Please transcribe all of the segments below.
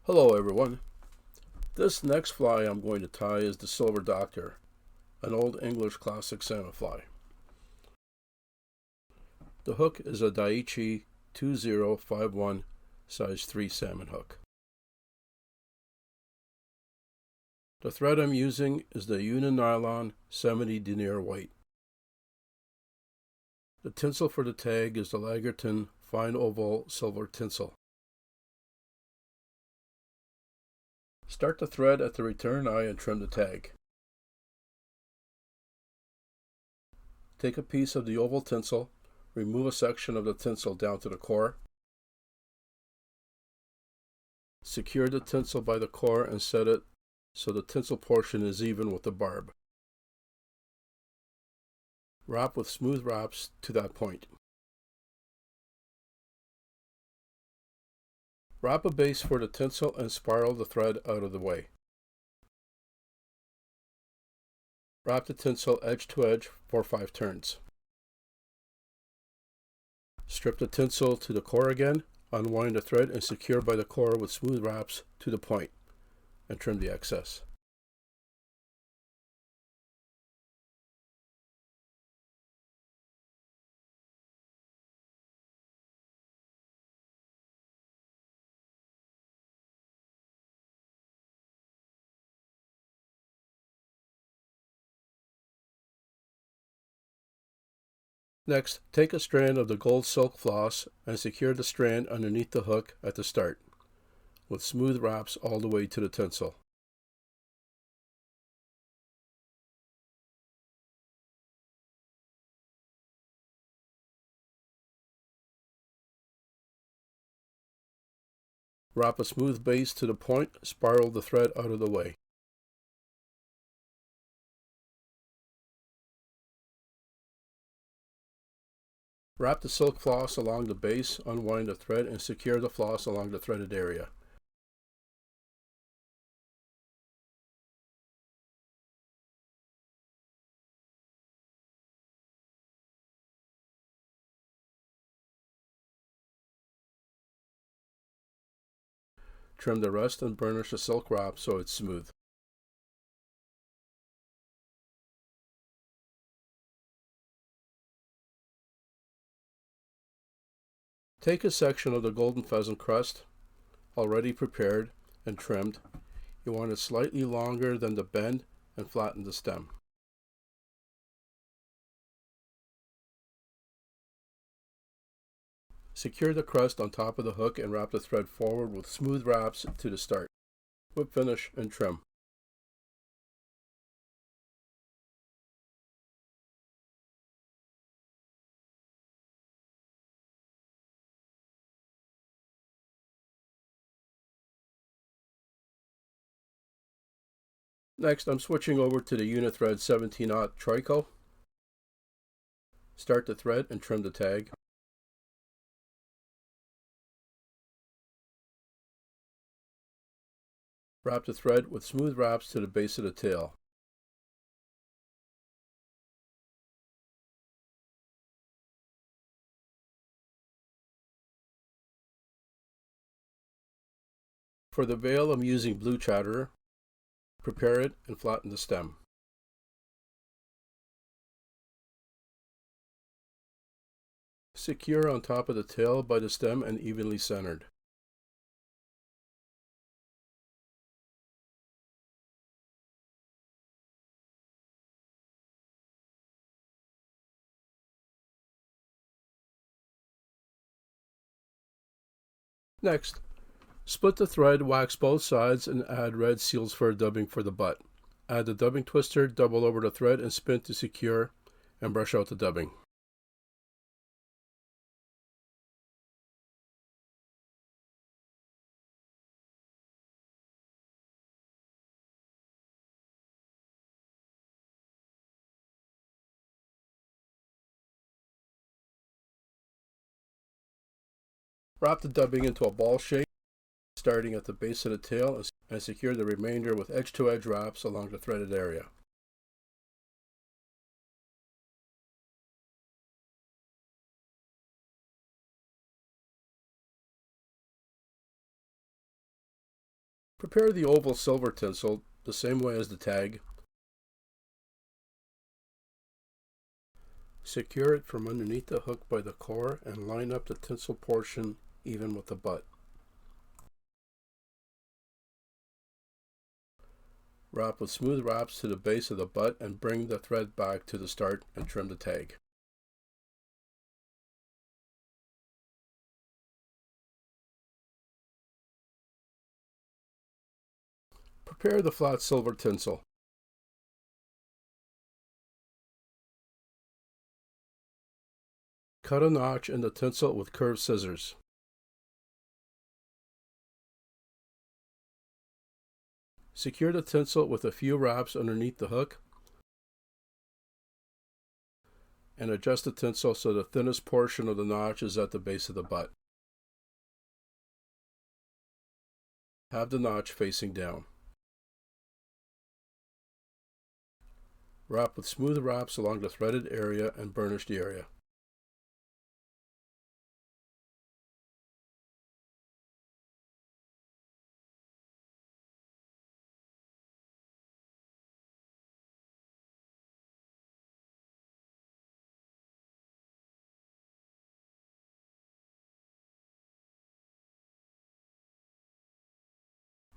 Hello everyone. This next fly I'm going to tie is the Silver Doctor, an old English classic salmon fly. The hook is a Daiichi 2051 size 3 salmon hook. The thread I'm using is the Uni-Nylon 70 denier white. The tinsel for the tag is the Lagerton Fine Oval Silver Tinsel. Start the thread at the return eye and trim the tag. Take a piece of the oval tinsel, remove a section of the tinsel down to the core. Secure the tinsel by the core and set it so the tinsel portion is even with the barb. Wrap with smooth wraps to that point. Wrap a base for the tinsel and spiral the thread out of the way. Wrap the tinsel edge to edge for 5 turns. Strip the tinsel to the core again, unwind the thread and secure by the core with smooth wraps to the point, and trim the excess. Next, take a strand of the gold silk floss and secure the strand underneath the hook at the start, with smooth wraps all the way to the tinsel. Wrap a smooth base to the point, spiral the thread out of the way. Wrap the silk floss along the base, unwind the thread, and secure the floss along the threaded area. Trim the rest and burnish the silk wrap so it's smooth. Take a section of the golden pheasant crest, already prepared and trimmed. You want it slightly longer than the bend and flatten the stem. Secure the crest on top of the hook and wrap the thread forward with smooth wraps to the start. Whip finish and trim. Next, I'm switching over to the Unithread 17-aught Trico. Start the thread and trim the tag. Wrap the thread with smooth wraps to the base of the tail. For the veil, I'm using blue chatterer. Prepare it and flatten the stem. Secure on top of the tail by the stem and evenly centered. Next, split the thread, wax both sides, and add red seal's fur dubbing for the butt. Add the dubbing twister, double over the thread, and spin to secure, and brush out the dubbing. Wrap the dubbing into a ball shape, starting at the base of the tail, and secure the remainder with edge-to-edge wraps along the threaded area. Prepare the oval silver tinsel the same way as the tag. Secure it from underneath the hook by the core and line up the tinsel portion even with the butt. Wrap with smooth wraps to the base of the butt and bring the thread back to the start and trim the tag. Prepare the flat silver tinsel. Cut a notch in the tinsel with curved scissors. Secure the tinsel with a few wraps underneath the hook and adjust the tinsel so the thinnest portion of the notch is at the base of the butt. Have the notch facing down. Wrap with smooth wraps along the threaded area and burnish the area.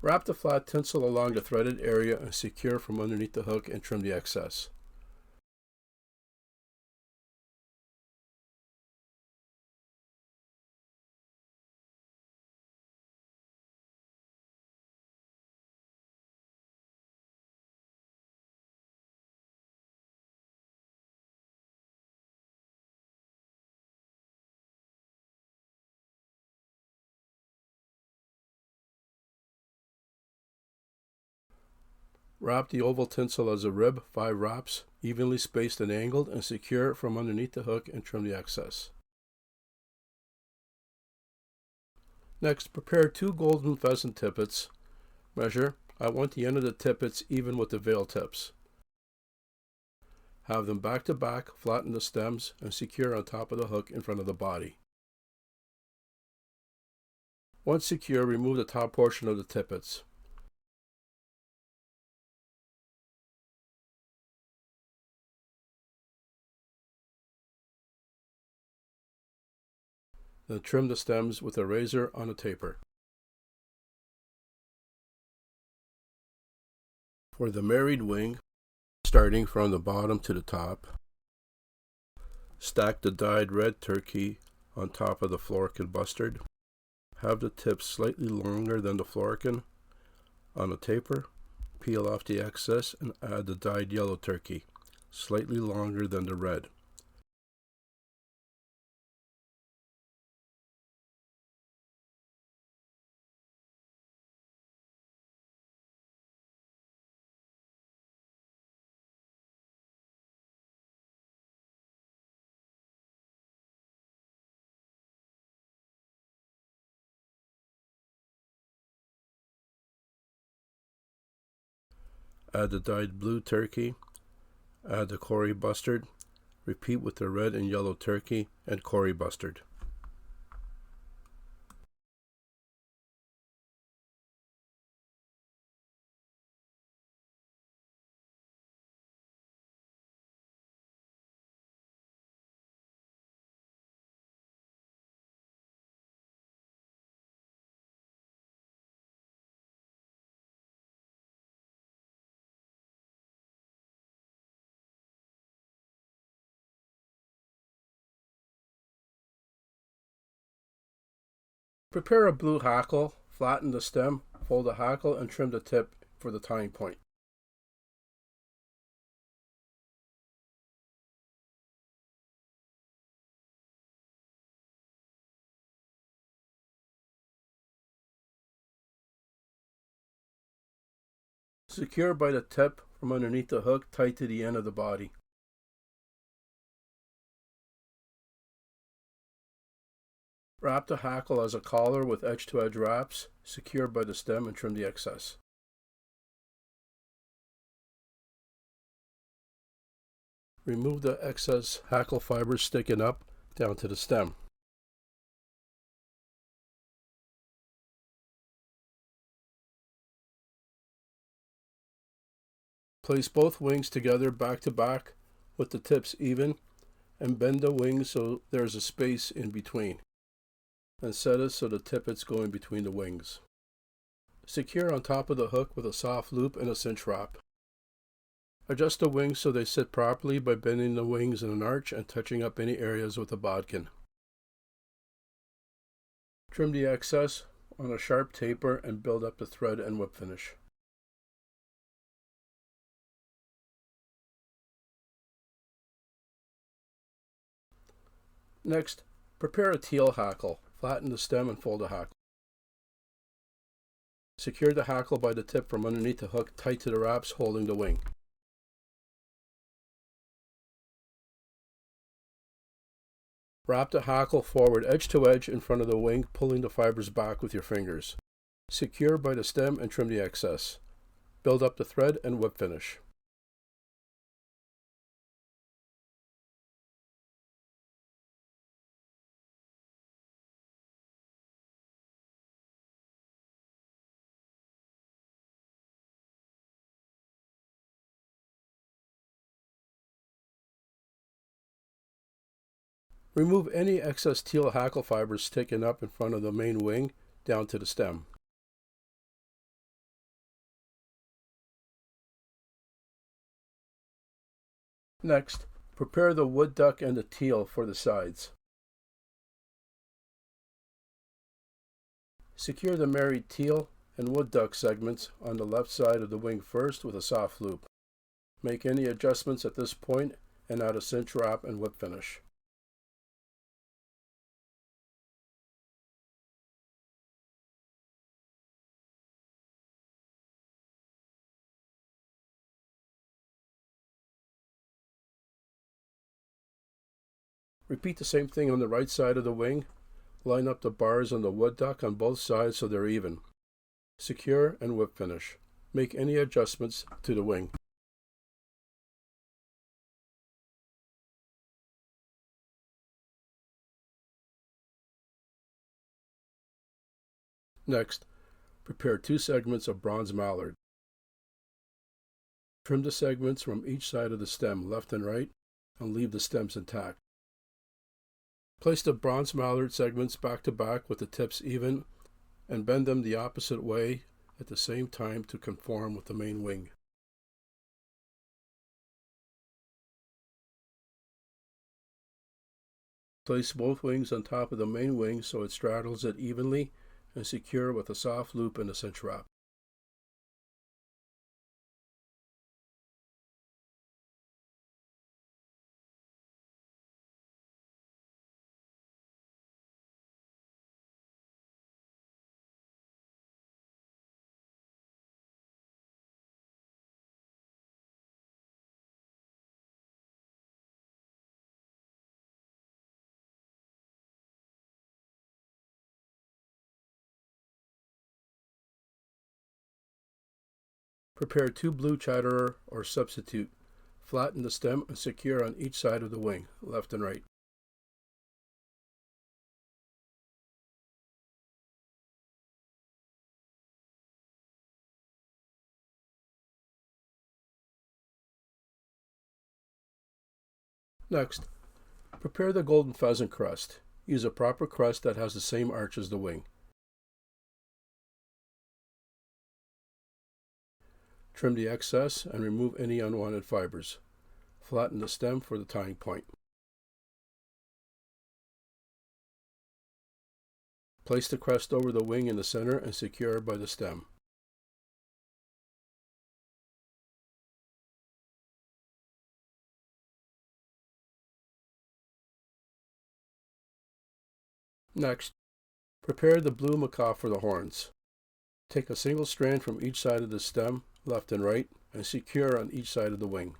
Wrap the flat tinsel along the threaded area and secure from underneath the hook and trim the excess. Wrap the oval tinsel as a rib, 5 wraps, evenly spaced and angled, and secure from underneath the hook and trim the excess. Next, prepare 2 golden pheasant tippets. Measure, I want the end of the tippets even with the veil tips. Have them back to back, flatten the stems, and secure on top of the hook in front of the body. Once secure, remove the top portion of the tippets. Then trim the stems with a razor on a taper. For the married wing, starting from the bottom to the top, stack the dyed red turkey on top of the Florican Bustard. Have the tips slightly longer than the Florican on a taper. Peel off the excess and add the dyed yellow turkey, slightly longer than the red. Add the dyed blue turkey, add the cory bustard, repeat with the red and yellow turkey and cory bustard. Prepare a blue hackle, flatten the stem, fold the hackle, and trim the tip for the tying point. Secure by the tip from underneath the hook tight to the end of the body. Wrap the hackle as a collar with edge-to-edge wraps, secure by the stem and trim the excess. Remove the excess hackle fibers sticking up down to the stem. Place both wings together back to back with the tips even, and bend the wings so there's a space in between, and set it so the tippets go in between the wings. Secure on top of the hook with a soft loop and a cinch wrap. Adjust the wings so they sit properly by bending the wings in an arch and touching up any areas with a bodkin. Trim the excess on a sharp taper and build up the thread and whip finish. Next, prepare a teal hackle. Flatten the stem and fold the hackle. Secure the hackle by the tip from underneath the hook tight to the wraps holding the wing. Wrap the hackle forward edge to edge in front of the wing, pulling the fibers back with your fingers. Secure by the stem and trim the excess. Build up the thread and whip finish. Remove any excess teal hackle fibers sticking up in front of the main wing down to the stem. Next, prepare the wood duck and the teal for the sides. Secure the married teal and wood duck segments on the left side of the wing first with a soft loop. Make any adjustments at this point and add a cinch wrap and whip finish. Repeat the same thing on the right side of the wing. Line up the bars on the wood duck on both sides so they're even. Secure and whip finish. Make any adjustments to the wing. Next, prepare 2 segments of bronze mallard. Trim the segments from each side of the stem, left and right, and leave the stems intact. Place the bronze mallard segments back to back with the tips even and bend them the opposite way at the same time to conform with the main wing. Place both wings on top of the main wing so it straddles it evenly and secure with a soft loop and a cinch wrap. Prepare 2 blue chatterer or substitute. Flatten the stem and secure on each side of the wing, left and right. Next, prepare the golden pheasant crest. Use a proper crest that has the same arch as the wing. Trim the excess and remove any unwanted fibers. Flatten the stem for the tying point. Place the crest over the wing in the center and secure by the stem. Next, prepare the blue macaw for the horns. Take a single strand from each side of the stem, left and right, and secure on each side of the wing.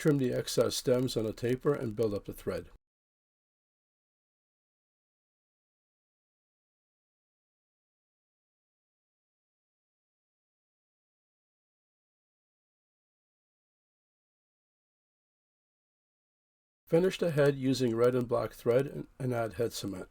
Trim the excess stems on a taper and build up the thread. Finish the head using red and black thread and add head cement.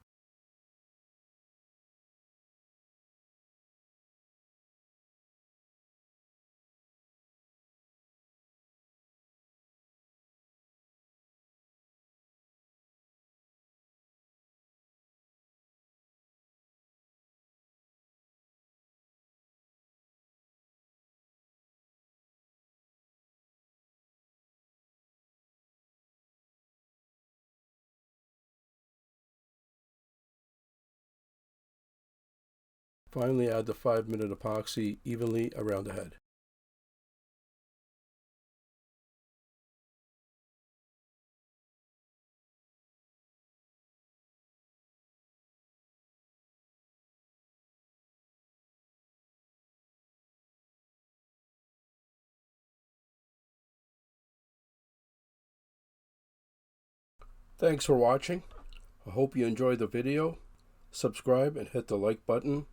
Finally, add the 5-minute epoxy evenly around the head. Thanks for watching. I hope you enjoyed the video. Subscribe and hit the like button